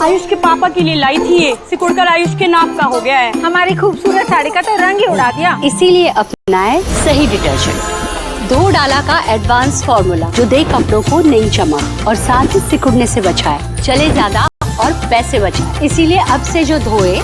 आयुष के पापा के लिए लाई थी ये, सिकुड़कर आयुष के नाक का हो गया है। हमारी खूबसूरत साड़ी का तो रंग ही उड़ा दिया। इसीलिए अपनाए सही डिटर्जेंट, 2 डाला का एडवांस फॉर्मूला जो दे कपड़ों को नई चमक और साथ ही सिकुड़ने से बचाए, चले ज्यादा और पैसे बचाए। इसीलिए अब से जो धोए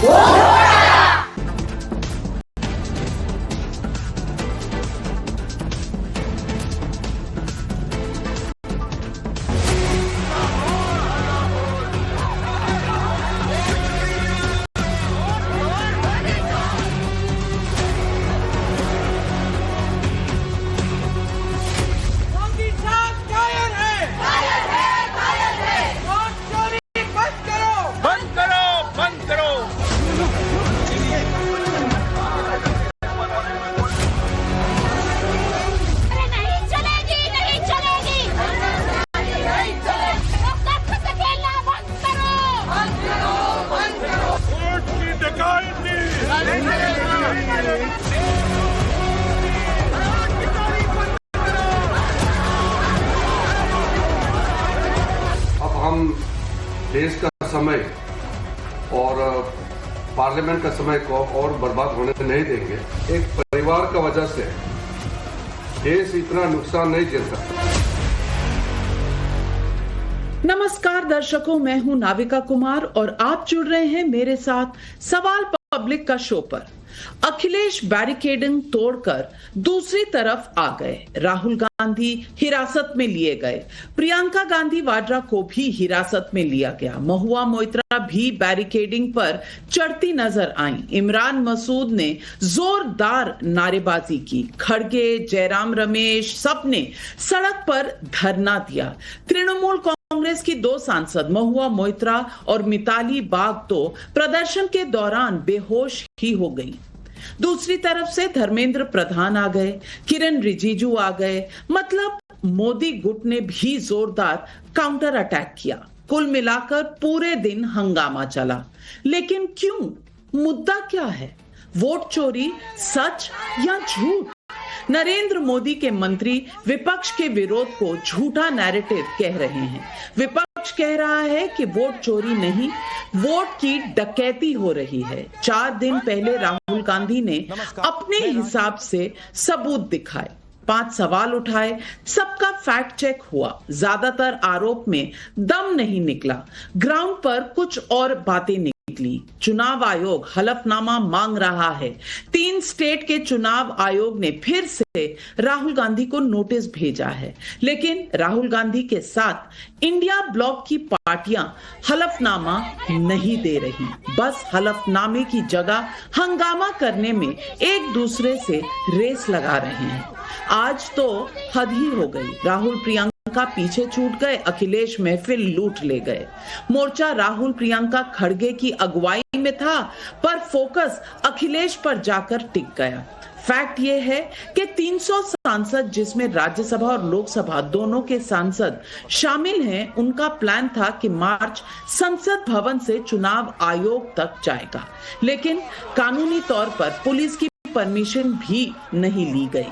हम देश का समय और पार्लियामेंट का समय को और बर्बाद होने नहीं देंगे। एक परिवार का वजह से देश इतना नुकसान नहीं झेल सकता। नमस्कार दर्शकों, मैं हूं नाविका कुमार और आप जुड़ रहे हैं मेरे साथ सवाल पब्लिक का शो पर। अखिलेश बैरिकेडिंग तोड़कर दूसरी तरफ आ गए। राहुल गांधी हिरासत में लिए गए। प्रियंका गांधी वाड्रा को भी हिरासत में लिया गया। महुआ मोइत्रा भी बैरिकेडिंग पर चढ़ती नजर आई। इमरान मसूद ने जोरदार नारेबाजी की। खड़गे, जयराम रमेश सबने सड़क पर धरना दिया। तृणमूल कांग्रेस की 2 सांसद महुआ मोइत्रा और मिताली बाग तो प्रदर्शन के दौरान बेहोश ही हो गई। दूसरी तरफ से धर्मेंद्र प्रधान आ गए, किरण रिजिजू आ गए। मतलब मोदी गुट ने भी जोरदार काउंटर अटैक किया। कुल मिलाकर पूरे दिन हंगामा चला। लेकिन क्यों? मुद्दा क्या है? वोट चोरी सच या झूठ? नरेंद्र मोदी के मंत्री विपक्ष के विरोध को झूठा नैरेटिव कह रहे हैं। विपक्ष कह रहा है कि वोट चोरी नहीं, वोट की डकैती हो रही है। 4 दिन पहले राहुल गांधी ने अपने हिसाब से सबूत दिखाए, 5 सवाल उठाए, सबका फैक्ट चेक हुआ। ज्यादातर आरोप में दम नहीं निकला, ग्राउंड पर कुछ और बातें निकली। चुनाव आयोग हलफनामा मांग रहा है। 3 स्टेट के चुनाव आयोग ने फिर से राहुल गांधी को नोटिस भेजा है। लेकिन राहुल गांधी के साथ इंडिया ब्लॉक की पार्टियां हलफनामा नहीं दे रही, बस हलफनामे की जगह हंगामा करने में एक दूसरे से रेस लगा रहे हैं। आज तो हद ही हो गई। राहुल प्रियंका पीछे छूट गए, अखिलेश महफिल लूट ले गए। मोर्चा राहुल प्रियंका खड़गे की अगुवाई में था, पर फोकस अखिलेश पर जाकर टिक गया। फैक्ट ये है कि 300 सांसद, जिसमें राज्यसभा और लोकसभा दोनों के सांसद शामिल हैं, उनका प्लान था कि मार्च संसद भवन से चुनाव आयोग तक जाएगा। लेकिन कानूनी तौर पर पुलिस की परमिशन भी नहीं ली गई,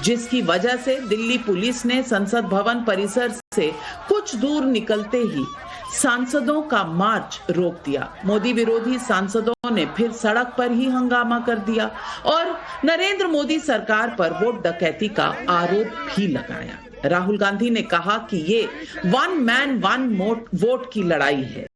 जिसकी वजह से दिल्ली पुलिस ने संसद भवन परिसर से कुछ दूर निकलते ही सांसदों का मार्च रोक दिया। मोदी विरोधी सांसदों ने फिर सड़क पर ही हंगामा कर दिया और नरेंद्र मोदी सरकार पर वोट डकैती का आरोप भी लगाया। राहुल गांधी ने कहा कि ये 1 मैन 1 वोट की लड़ाई है।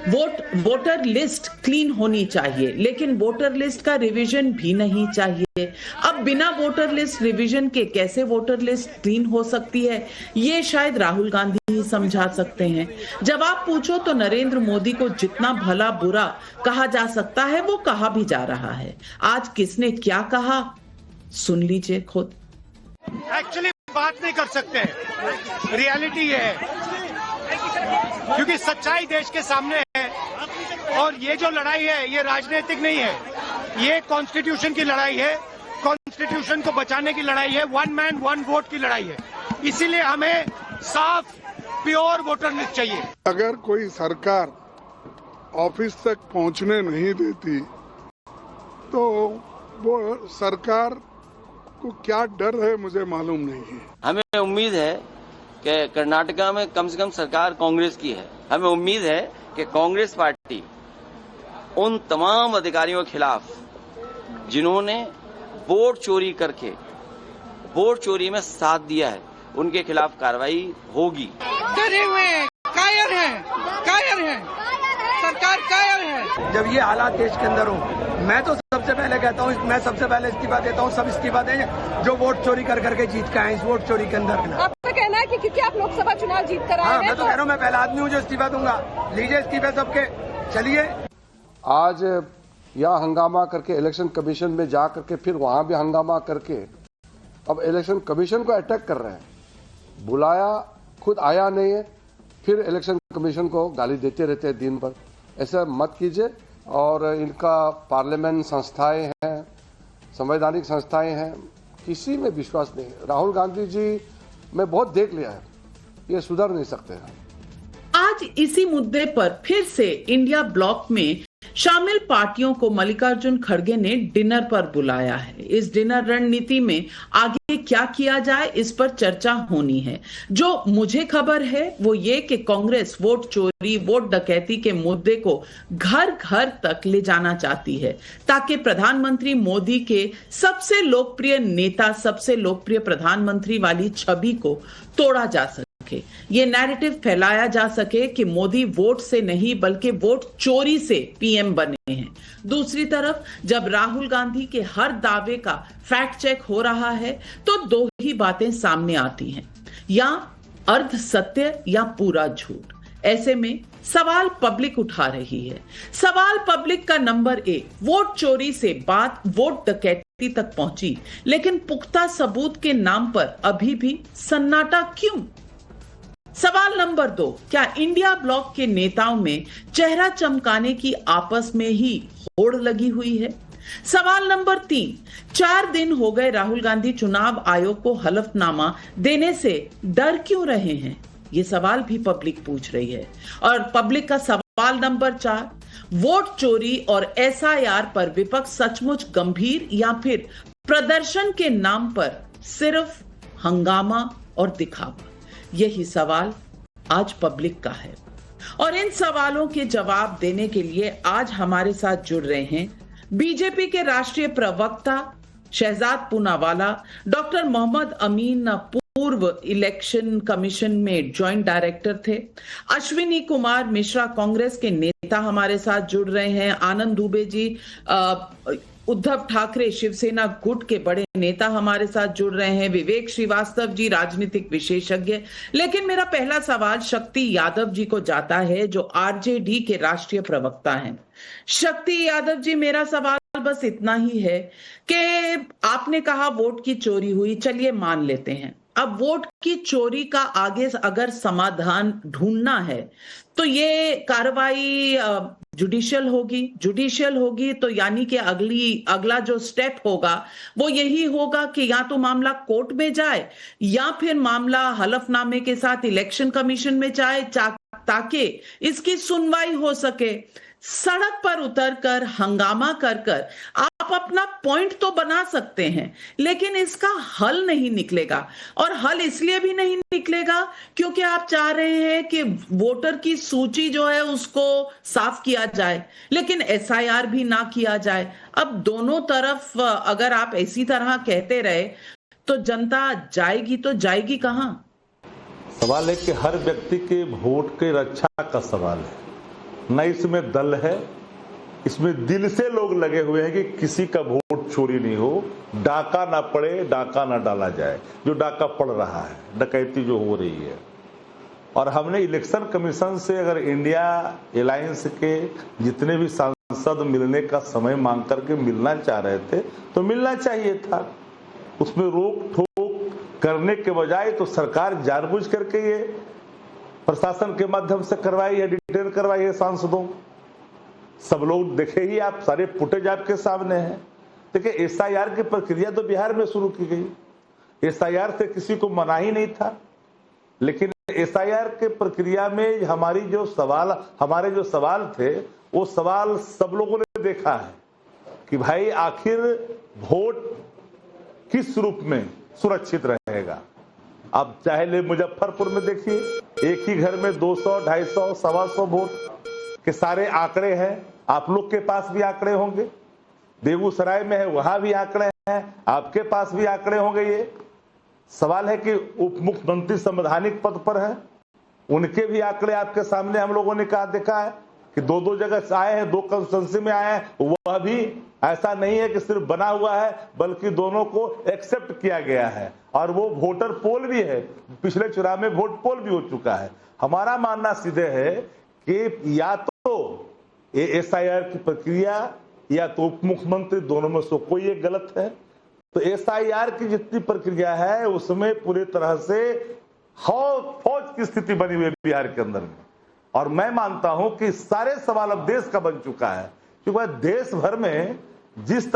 वोटर लिस्ट क्लीन होनी चाहिए, लेकिन वोटर लिस्ट का रिवीजन भी नहीं चाहिए। अब बिना वोटर लिस्ट रिवीजन के कैसे वोटर लिस्ट क्लीन हो सकती है, ये शायद राहुल गांधी ही समझा सकते हैं। जवाब पूछो तो नरेंद्र मोदी को जितना भला बुरा कहा जा सकता है वो कहा भी जा रहा है। आज किसने क्या कहा सुन लीजिए खुद। एक्चुअली बात नहीं कर सकते, रियलिटी है, क्योंकि सच्चाई देश के सामने है। और ये जो लड़ाई है ये राजनीतिक नहीं है, ये कॉन्स्टिट्यूशन की लड़ाई है। कॉन्स्टिट्यूशन को बचाने की लड़ाई है। 1 मैन 1 वोट की लड़ाई है। इसीलिए हमें साफ प्योर वोटर लिस्ट चाहिए। अगर कोई सरकार ऑफिस तक पहुंचने नहीं देती तो वो सरकार को क्या डर है मुझे मालूम नहीं है। हमें उम्मीद है कि कर्नाटका में कम से कम सरकार कांग्रेस की है। हमें उम्मीद है कि कांग्रेस पार्टी उन तमाम अधिकारियों के खिलाफ जिन्होंने वोट चोरी करके वोट चोरी में साथ दिया है, उनके खिलाफ कार्रवाई होगी। डरे हुए हैं, कायर हैं, सरकार कायर है। जब ये हालात देश के अंदर हो, मैं तो सबसे पहले कहता हूँ, मैं सबसे पहले इस्तीफा देता हूँ। सब इस्तीफा दें जो वोट चोरी कर करके जीत के आए इस वोट चोरी के अंदर। आपका कहना है कि क्योंकि आप लोकसभा चुनाव जीत कर आए हैं, मैं तो कह रहा हूँ, मैं पहला आदमी हूँ जो इस्तीफा दूंगा। लीजिए इस्तीफे सबके, चलिए। आज यहाँ हंगामा करके इलेक्शन कमीशन में जा करके फिर वहां भी हंगामा करके अब इलेक्शन कमीशन को अटैक कर रहे हैं। बुलाया, खुद आया नहीं है, फिर इलेक्शन कमीशन को गाली देते रहते हैं दिन भर। ऐसा मत कीजिए। और इनका पार्लियामेंट संस्थाएं हैं, संवैधानिक संस्थाएं हैं, किसी में विश्वास नहीं। राहुल गांधी जी मैं बहुत देख लिया है, ये सुधर नहीं सकते हैं। आज इसी मुद्दे पर फिर से इंडिया ब्लॉक में शामिल पार्टियों को मल्लिकार्जुन खड़गे ने डिनर पर बुलाया है। इस डिनर रणनीति में आगे क्या किया जाए, इस पर चर्चा होनी है। जो मुझे खबर है वो ये कि कांग्रेस वोट चोरी, वोट डकैती के मुद्दे को घर घर तक ले जाना चाहती है, ताकि प्रधानमंत्री मोदी के सबसे लोकप्रिय नेता, सबसे लोकप्रिय प्रधानमंत्री वाली छवि को तोड़ा जा सके। ये नैरेटिव फैलाया जा सके कि मोदी वोट से नहीं बल्कि वोट चोरी से पीएम बने हैं। दूसरी तरफ जब राहुल गांधी के हर दावे का फैक्ट चेक हो रहा है तो दो ही बातें सामने आती हैं, या अर्ध सत्य या पूरा झूठ। ऐसे में सवाल पब्लिक उठा रही है। सवाल पब्लिक का नंबर 1, वोट चोरी से बात वोट डकैती तक पहुंची, लेकिन पुख्ता सबूत के नाम पर अभी भी सन्नाटा क्यों? सवाल नंबर 2, क्या इंडिया ब्लॉक के नेताओं में चेहरा चमकाने की आपस में ही होड़ लगी हुई है? सवाल नंबर 3, 4 दिन हो गए राहुल गांधी चुनाव आयोग को हलफनामा देने से डर क्यों रहे हैं? ये सवाल भी पब्लिक पूछ रही है। और पब्लिक का सवाल नंबर 4, वोट चोरी और एसआईआर पर विपक्ष सचमुच गंभीर या फिर प्रदर्शन के नाम पर सिर्फ हंगामा और दिखावा? यही सवाल आज पब्लिक का है। और इन सवालों के जवाब देने के लिए आज हमारे साथ जुड़ रहे हैं बीजेपी के राष्ट्रीय प्रवक्ता शहजाद पूनावाला, डॉक्टर मोहम्मद अमीन पूर्व इलेक्शन कमीशन में जॉइंट डायरेक्टर थे, अश्विनी कुमार मिश्रा कांग्रेस के नेता हमारे साथ जुड़ रहे हैं, आनंद दुबे जी उद्धव ठाकरे शिवसेना गुट के बड़े नेता हमारे साथ जुड़ रहे हैं, विवेक श्रीवास्तव जी राजनीतिक विशेषज्ञ। लेकिन मेरा पहला सवाल शक्ति यादव जी को जाता है, जो आरजेडी के राष्ट्रीय प्रवक्ता हैं। शक्ति यादव जी, मेरा सवाल बस इतना ही है कि आपने कहा वोट की चोरी हुई, चलिए मान लेते हैं। अब वोट की चोरी का आगे अगर समाधान ढूंढना है तो ये कार्रवाई जुडिशियल होगी तो यानी कि अगला जो स्टेप होगा वो यही होगा कि या तो मामला कोर्ट में जाए या फिर मामला हलफनामे के साथ इलेक्शन कमीशन में जाए, ताकि इसकी सुनवाई हो सके। सड़क पर उतरकर हंगामा कर आप अपना पॉइंट तो बना सकते हैं, लेकिन इसका हल नहीं निकलेगा। और हल इसलिए भी नहीं निकलेगा क्योंकि आप चाह रहे हैं कि वोटर की सूची जो है उसको साफ किया जाए, लेकिन एसआईआर भी ना किया जाए। अब दोनों तरफ अगर आप इसी तरह कहते रहे तो जनता जाएगी तो जाएगी कहां? सवाल है कि हर व्यक्ति के वोट के रक्षा का सवाल है, न इसमें दल है, इसमें दिल से लोग लगे हुए हैं कि किसी का वोट चोरी नहीं हो, डाका ना पड़े, डाका ना डाला जाए। जो डाका पड़ रहा है, डकैती जो हो रही है, और हमने इलेक्शन कमीशन से अगर इंडिया अलायंस के जितने भी सांसद मिलने का समय मांग करके मिलना चाह रहे थे तो मिलना चाहिए था। उसमें रोक ठोक करने के बजाय तो सरकार जानबूझ करके ये प्रशासन के माध्यम से करवाई है, डिटेन करवाई है सांसदों। सब लोग देखे ही, आप सारे फुटेज आपके सामने हैं। देखिए, एसआईआर की प्रक्रिया तो बिहार में शुरू की गई, एसआईआर से किसी को मना ही नहीं था, लेकिन एसआईआर के प्रक्रिया में हमारे जो सवाल थे वो सवाल सब लोगों ने देखा है कि भाई आखिर वोट किस रूप में सुरक्षित रहेगा। अब चाहे ले मुजफ्फरपुर में देखिए, एक ही घर में 200, 250, 125 वोट, कि सारे आंकड़े हैं, आप लोग के पास भी आंकड़े होंगे, बेगूसराय में है वहां भी आंकड़े हैं, आपके पास भी आंकड़े होंगे। ये सवाल है कि उप मुख्यमंत्री संवैधानिक पद पर है, उनके भी आंकड़े आपके सामने हम लोगों ने कहा देखा है कि दो जगह आए हैं, 2 कंस्टिट्यूंसी में आए हैं। वह भी ऐसा नहीं है कि सिर्फ बना हुआ है, बल्कि दोनों को एक्सेप्ट किया गया है और वो वोटर पोल भी है, पिछले चुनाव में वोट पोल भी हो चुका है। हमारा मानना सीधे है कि या तो SIR की प्रक्रिया या तो उप मुख्यमंत्री, दोनों में से कोई एक गलत है। तो SIR की जितनी प्रक्रिया है उसमें पूरी तरह से फौज की स्थिति बनी हुई है बिहार के अंदर में। और मैं मानता हूं कि सारे सवाल अब देश का बन चुका है, क्योंकि देश भर में जिस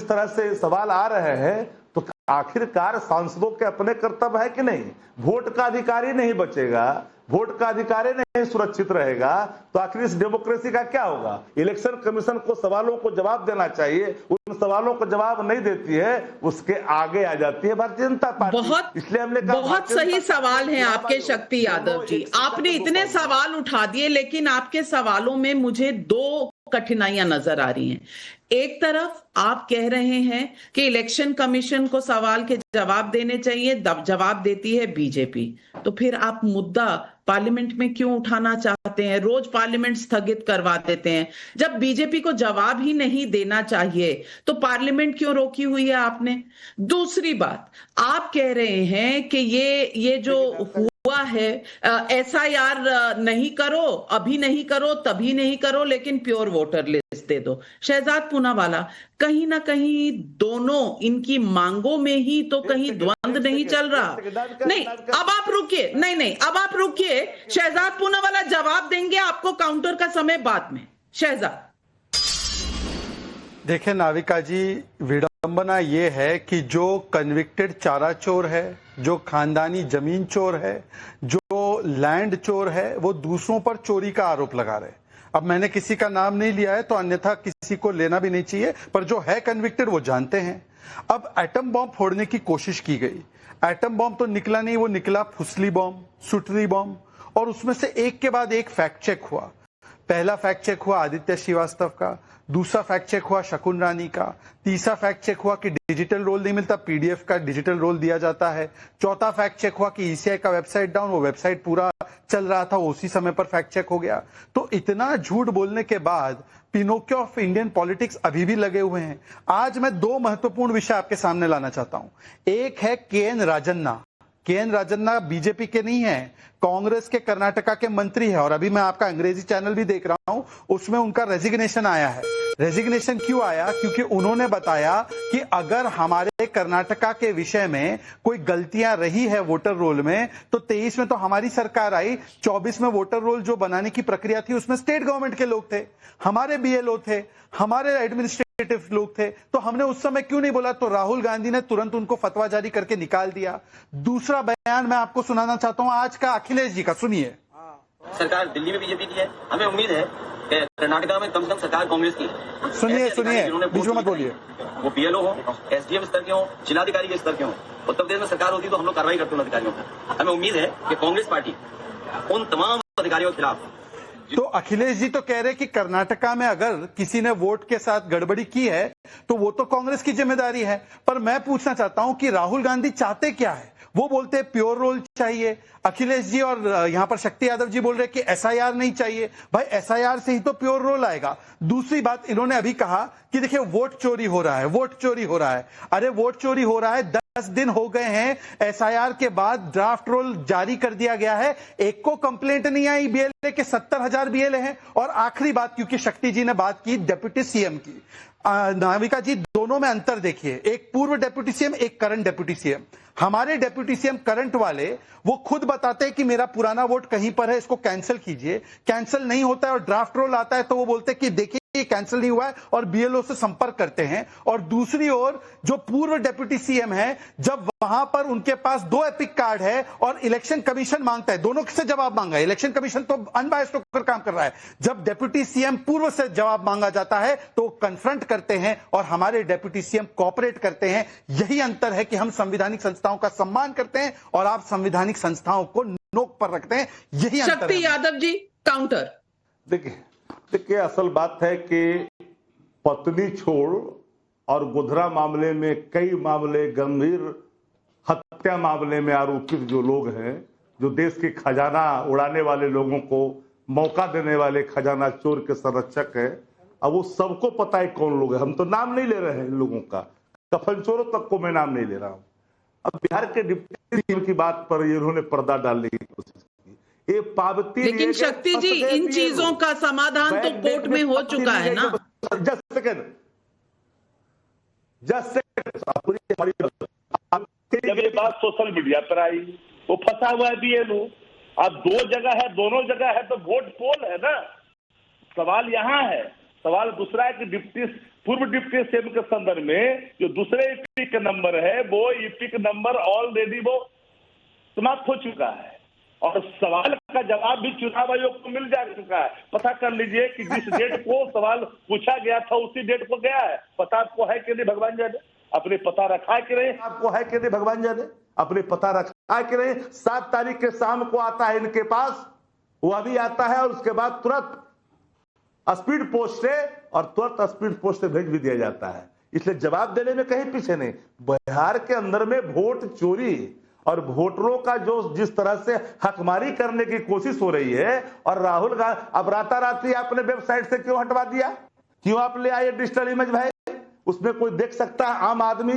तरह से सवाल आ रहे हैं, तो आखिरकार सांसदों के अपने कर्तव्य है कि नहीं? वोट का अधिकार ही नहीं बचेगा, वोट का अधिकार ही नहीं सुरक्षित रहेगा, तो आखिर इस डेमोक्रेसी का क्या होगा? इलेक्शन कमीशन को सवालों को जवाब देना चाहिए, उन सवालों को जवाब नहीं देती है, उसके आगे आ जाती है भारतीय जनता पार्टी। इसलिए हमने कहा बहुत सही सवाल है आपके शक्ति यादव जी, आपने इतने सवाल उठा दिए, लेकिन आपके सवालों में मुझे 2 कठिनाइयां नजर आ रही हैं। एक तरफ आप कह रहे हैं कि इलेक्शन कमीशन को सवाल के जवाब देने चाहिए, जवाब देती है बीजेपी, तो फिर आप मुद्दा पार्लियामेंट में क्यों उठाना चाहते हैं? रोज पार्लियामेंट स्थगित करवा देते हैं। जब बीजेपी को जवाब ही नहीं देना चाहिए तो पार्लियामेंट क्यों रोकी हुई है आपने? दूसरी बात, आप कह रहे हैं कि ये जो हुआ है, SIR नहीं करो, अभी नहीं करो, तभी नहीं करो, लेकिन प्योर वोटर लिस्ट दे दो। शहजाद पूनावाला, कहीं ना कहीं दोनों इनकी मांगों में ही तो कहीं द्वंद नहीं चल रहा? नहीं, अब आप रुकिए, नहीं, अब आप रुकिए। शहजाद पूनावाला जवाब देंगे आपको, काउंटर का समय बाद में। शहजाद, देखिए नाविका जी, विडंबना ये है कि जो कन्विक्टेड चारा चोर है, जो खानदानी जमीन चोर है, जो लैंड चोर है, वो दूसरों पर चोरी का आरोप लगा रहे हैं। अब मैंने किसी का नाम नहीं लिया है, तो अन्यथा किसी को लेना भी नहीं चाहिए, पर जो है कन्विक्टेड वो जानते हैं। अब एटम बॉम्ब फोड़ने की कोशिश की गई, एटम बॉम्ब तो निकला नहीं, वो निकला फुसली बॉम्ब, सुटरी बॉम्ब, और उसमें से एक के बाद एक फैक्ट चेक हुआ। पहला फैक्ट चेक हुआ आदित्य श्रीवास्तव का, दूसरा फैक्ट चेक हुआ शकुन रानी का, तीसरा फैक्ट चेक हुआ कि डिजिटल रोल नहीं मिलता, PDF का डिजिटल रोल दिया जाता है, चौथा फैक्ट चेक हुआ कि ECI का वेबसाइट डाउन, वो वेबसाइट पूरा चल रहा था, उसी समय पर फैक्ट चेक हो गया। तो इतना झूठ बोलने के बाद पिनोकियो ऑफ इंडियन पॉलिटिक्स अभी भी लगे हुए हैं। आज मैं 2 महत्वपूर्ण विषय आपके सामने लाना चाहता हूं। एक है KN Rajanna. KN Rajanna BJP के नहीं है, कांग्रेस के कर्नाटका के मंत्री है, और अभी मैं आपका अंग्रेजी चैनल भी देख रहा हूं, उसमें उनका रेजिग्नेशन आया है। रेजिग्नेशन क्यों आया? क्योंकि उन्होंने बताया कि अगर हमारे कर्नाटका के विषय में कोई गलतियां रही है वोटर रोल में, तो 23 में तो हमारी सरकार आई, 24 में वोटर रोल जो बनाने की प्रक्रिया थी उसमें स्टेट गवर्नमेंट के लोग थे, हमारे BLO थे, हमारे एडमिनिस्ट्रेटिव लोग थे, तो हमने उस समय क्यों नहीं बोला? तो राहुल गांधी ने तुरंत उनको फतवा जारी करके निकाल दिया। दूसरा बयान मैं आपको सुनाना चाहता हूं आज का अखिलेश जी का, सुनिए। सरकार दिल्ली में बीजेपी की है, हमें उम्मीद है कि कर्नाटका में कम से कम सरकार कांग्रेस की है। सुनिए, बीच में मत बोलिए। वो BLO हो, SDM स्तर के हो, जिलाधिकारी के स्तर के हो, उत्तर प्रदेश में सरकार होती तो हम लोग कार्रवाई करते उन अधिकारियों पर। हमें उम्मीद है कि कांग्रेस पार्टी उन तमाम अधिकारियों के खिलाफ। तो अखिलेश जी तो कह रहे कि कर्नाटका में अगर किसी ने वोट के साथ गड़बड़ी की है तो वो तो कांग्रेस की जिम्मेदारी है, पर मैं पूछना चाहता हूं कि राहुल गांधी चाहते क्या है? वो बोलते हैं प्योर रोल चाहिए, अखिलेश जी और यहां पर शक्ति यादव जी बोल रहे कि SIR नहीं चाहिए। भाई SIR से ही तो प्योर रोल आएगा। दूसरी बात, इन्होंने अभी कहा कि देखिए वोट चोरी हो रहा है, वोट चोरी हो रहा है। अरे वोट चोरी हो रहा है, 10 दिन हो गए हैं, SIR के बाद ड्राफ्ट रोल जारी कर दिया गया है, एक को कंप्लेंट नहीं आई। BLA के 70,000 BLA हैं। और आखिरी बात, क्योंकि शक्ति जी ने बात की डिप्टी CM की, नाविका जी दोनों में अंतर देखिए, एक पूर्व डिप्टी CM, एक करंट डिप्टी CM। हमारे डिप्टी CM करंट वाले वो खुद बताते हैं कि मेरा पुराना वोट कहीं पर है, इसको कैंसिल कीजिए। कैंसिल नहीं होता है और ड्राफ्ट रोल आता है तो वो बोलते हैं कि देखिए ये कैंसिल नहीं हुआ है, और BLO से संपर्क करते हैं। और दूसरी ओर जो पूर्व डिप्टी CM है, जब वहां पर उनके पास 2 एपिक कार्ड है और इलेक्शन कमीशन मांगता है, दोनों से जवाब मांगा है, इलेक्शन कमीशन तो अनबायस्ड होकर काम कर रहा है, जब डिप्टी CM पूर्व से जवाब मांगा जाता है तो कन्फ्रंट करते हैं और हमारे डिप्टी CM कोऑपरेट करते हैं। यही अंतर है कि हम संवैधानिक संस्थाओं का सम्मान करते हैं और आप संवैधानिक संस्थाओं को नोक पर रखते हैं, यही अंतर शक्ति है। यादव जी, काउंटर। देखिए असल बात है कि पत्नी छोड़ और गोधरा मामले में कई मामले, गंभीर हत्या मामले में आरोपित जो लोग हैं, जो देश के खजाना उड़ाने वाले लोगों को मौका देने वाले खजाना चोर के संरक्षक है, अब वो सबको पता है कौन लोग हैं। हम तो नाम नहीं ले रहे हैं इन लोगों का, कफन चोरों तक को मैं नाम नहीं ले रहा हूं। अब बिहार के डिप्टी सीएम की बात पर इन्होंने पर्दा डालने की कोशिश की। ये पावती, लेकिन शक्ति जी, इन चीजों का समाधान तो कोर्ट में हो चुका है ना। जब ये बात सोशल मीडिया पर आई, वो फंसा हुआ है बीएलओ। अब दो जगह है, दोनों जगह है तो वोट पोल है ना। सवाल यहाँ है, सवाल दूसरा है कि पूर्व डिप्टी सीएम के संदर्भ में जो दूसरे ईपी का नंबर है, वो ईपी का नंबर ऑलरेडी वो समाप्त हो चुका है और सवाल का जवाब भी चुनाव आयोग को मिल जा चुका है। पता कर लीजिए कि जिस डेट को सवाल पूछा गया था उसी डेट को गया है। पता आपको है कि नहीं भगवान जाने, अपने पता रखा है कि नहीं, आपको है कि नहीं भगवान जाने, अपने पता रखा है कि नहीं। 7 तारीख के शाम को आता है इनके पास, वो अभी आता है और उसके बाद तुरंत स्पीड पोस्ट से और तुरंत स्पीड पोस्ट से भेज भी दिया जाता है। इसलिए जवाब देने में कहीं पीछे नहीं। बिहार के अंदर में वोट चोरी और वोटरों का जो जिस तरह से हकमारी करने की कोशिश हो रही है, और राहुल गांधी अब राताराती आपने वेबसाइट से क्यों हटवा दिया, क्यों आप ले आए डिजिटल इमेज भाई? उसमें कोई देख सकता है आम आदमी?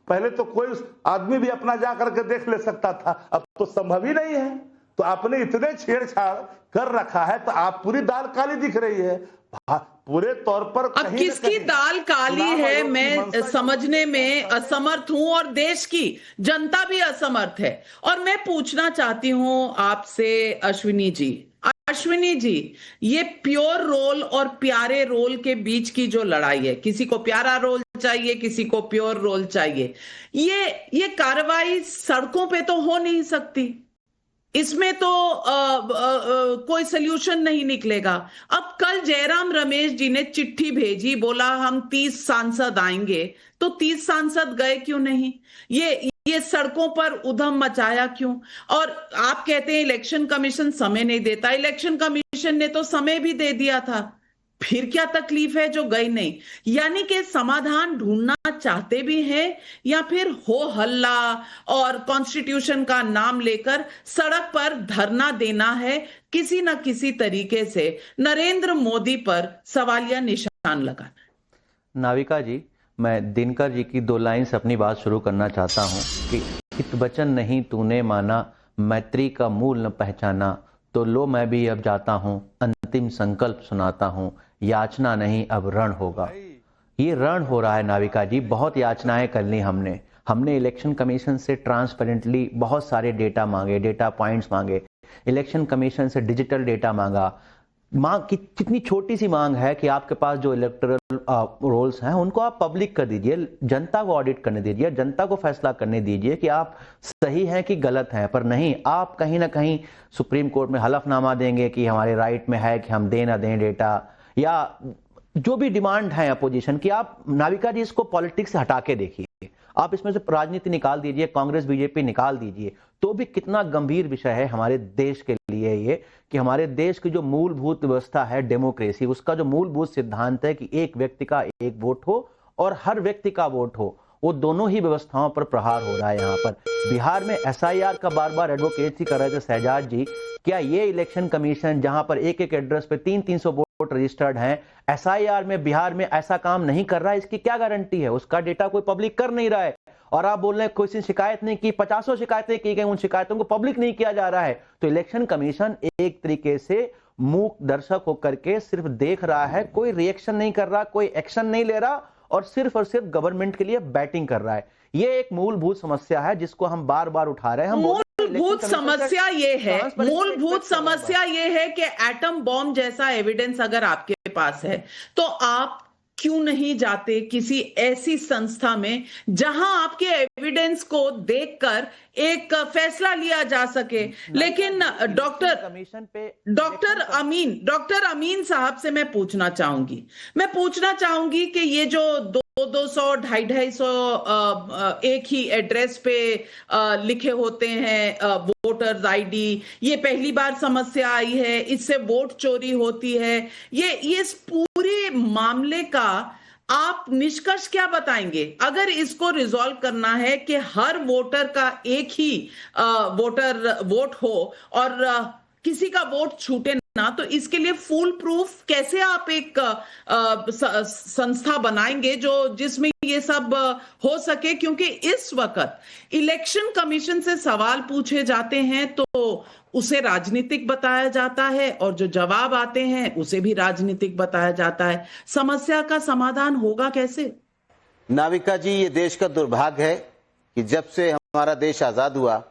पहले तो कोई आदमी भी अपना जा करके देख ले सकता था, अब तो संभव ही नहीं है। तो आपने इतने छेड़छाड़ कर रखा है तो आप पूरी दाल काली दिख रही है पूरे तौर पर। अब किसकी दाल काली है मैं समझने में असमर्थ हूं और देश की जनता भी असमर्थ है। और मैं पूछना चाहती हूं आपसे अश्विनी जी, ये प्योर रोल और प्यारे रोल के बीच की जो लड़ाई है, किसी को प्यारा रोल चाहिए, किसी को प्योर रोल चाहिए, ये कार्रवाई सड़कों पे तो हो नहीं सकती। इसमें तो कोई सल्यूशन नहीं निकलेगा। अब कल जयराम रमेश जी ने चिट्ठी भेजी, बोला हम 30 सांसद आएंगे, तो 30 सांसद गए क्यों नहीं? ये सड़कों पर उधम मचाया क्यों? और आप कहते हैं इलेक्शन कमीशन समय नहीं देता, इलेक्शन कमीशन ने तो समय भी दे दिया था, फिर क्या तकलीफ है जो गई नहीं? यानी कि समाधान ढूंढना चाहते भी हैं या फिर हो हल्ला और कॉन्स्टिट्यूशन का नाम लेकर सड़क पर धरना देना है, किसी न किसी तरीके से नरेंद्र मोदी पर सवालिया निशान लगाना। नाविका जी, मैं दिनकर जी की 2 लाइन से अपनी बात शुरू करना चाहता हूं कि हित वचन नहीं तूने माना, मैत्री का मूल न पहचाना, तो लो मैं भी अब जाता हूं, अंतिम संकल्प सुनाता हूं, याचना नहीं अब रण होगा। ये रण हो रहा है नाविका जी। बहुत याचनाएं कर ली हमने इलेक्शन कमीशन से ट्रांसपेरेंटली बहुत सारे डेटा मांगे, डेटा पॉइंट्स मांगे, इलेक्शन कमीशन से डिजिटल डेटा मांगा। मांग कितनी छोटी सी मांग है कि आपके पास जो इलेक्टोरल रोल्स हैं उनको आप पब्लिक कर दीजिए, जनता को ऑडिट करने दीजिए, जनता को फैसला करने दीजिए कि आप सही हैं कि गलत हैं। पर नहीं, आप कहीं ना कहीं सुप्रीम कोर्ट में हलफनामा देंगे कि हमारे राइट में है कि हम दे ना दें डेटा, या जो भी डिमांड है अपोजिशन की। आप नाविका जी इसको पॉलिटिक्स से हटा के देखिए, आप इसमें से राजनीति निकाल दीजिए, कांग्रेस बीजेपी निकाल दीजिए, तो भी कितना गंभीर विषय है हमारे देश के लिए ये कि हमारे देश की जो मूलभूत व्यवस्था है डेमोक्रेसी, उसका जो मूलभूत सिद्धांत है कि एक व्यक्ति का एक वोट हो और हर व्यक्ति का वोट हो, वो दोनों ही व्यवस्थाओं पर प्रहार हो रहा है। यहाँ पर बिहार में एसआईआर का बार बार एडवोकेसी कर रहे थे शहजाद जी, क्या ये इलेक्शन कमीशन जहां पर एक एड्रेस पे 300 वोट रजिस्टर्ड हैं, एसआईआर में बिहार में ऐसा काम नहीं कर रहा है? इसकी क्या गारंटी है? उसका डेटा कोई पब्लिक कर नहीं रहा है। और आप बोल रहे हैं कोई शिकायत नहीं की, 50 शिकायतें की गई, उन शिकायतों को पब्लिक नहीं किया जा रहा है। तो इलेक्शन कमीशन एक तरीके से मूक दर्शक होकर के सिर्फ देख रहा है, कोई रिएक्शन नहीं कर रहा, कोई एक्शन नहीं ले रहा और सिर्फ गवर्नमेंट के लिए बैटिंग कर रहा है। ये एक मूलभूत समस्या है जिसको हम बार बार उठा रहे हैं। मूलभूत समस्या ये है कि एटम बॉम्ब जैसा एविडेंस अगर आपके पास है तो आप क्यों नहीं जाते किसी ऐसी संस्था में जहां आपके एविडेंस को देखकर एक फैसला लिया जा सके। लेकिन डॉक्टर अमीन साहब से मैं पूछना चाहूंगी कि ये जो 200, 250 एक ही एड्रेस पे लिखे होते हैं वोटर्स आईडी। ये पहली बार समस्या आई है, इससे वोट चोरी होती है। ये इस पूरे मामले का आप निष्कर्ष क्या बताएंगे? अगर इसको रिजॉल्व करना है कि हर वोटर का एक ही वोट हो और किसी का वोट छूटे ना, तो इसके लिए फुल प्रूफ कैसे आप एक संस्था बनाएंगे जिसमें ये सब हो सके? क्योंकि इस वक्त इलेक्शन कमीशन से सवाल पूछे जाते हैं तो उसे राजनीतिक बताया जाता है और जो जवाब आते हैं उसे भी राजनीतिक बताया जाता है। समस्या का समाधान होगा कैसे? नाविका जी, ये देश का दुर्भाग्य है कि जब से हमारा देश आजाद हुआ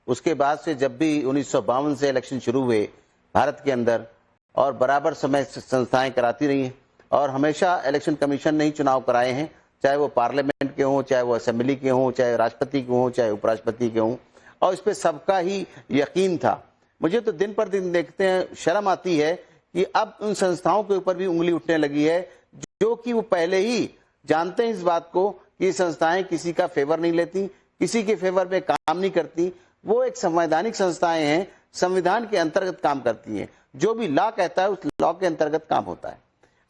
उसके बाद से जब भी 1952 से इलेक्शन शुरू हुए भारत के अंदर, और बराबर समय संस्थाएं कराती रही हैं और हमेशा इलेक्शन कमीशन ने ही चुनाव कराए हैं, चाहे वो पार्लियामेंट के हों, चाहे वो असेंबली के हों, चाहे राष्ट्रपति के हों, चाहे उपराष्ट्रपति के हों, और इस पे सबका ही यकीन था। मुझे तो दिन पर दिन देखते हैं शर्म आती है कि अब उन संस्थाओं के ऊपर भी उंगली उठने लगी है जो कि वो पहले ही जानते हैं इस बात को कि संस्थाएं किसी का फेवर नहीं लेती, किसी के फेवर में काम नहीं करती। वो एक संवैधानिक संस्थाएं हैं, संविधान के अंतर्गत काम करती हैं, जो भी लॉ कहता है उस लॉ के अंतर्गत काम होता है।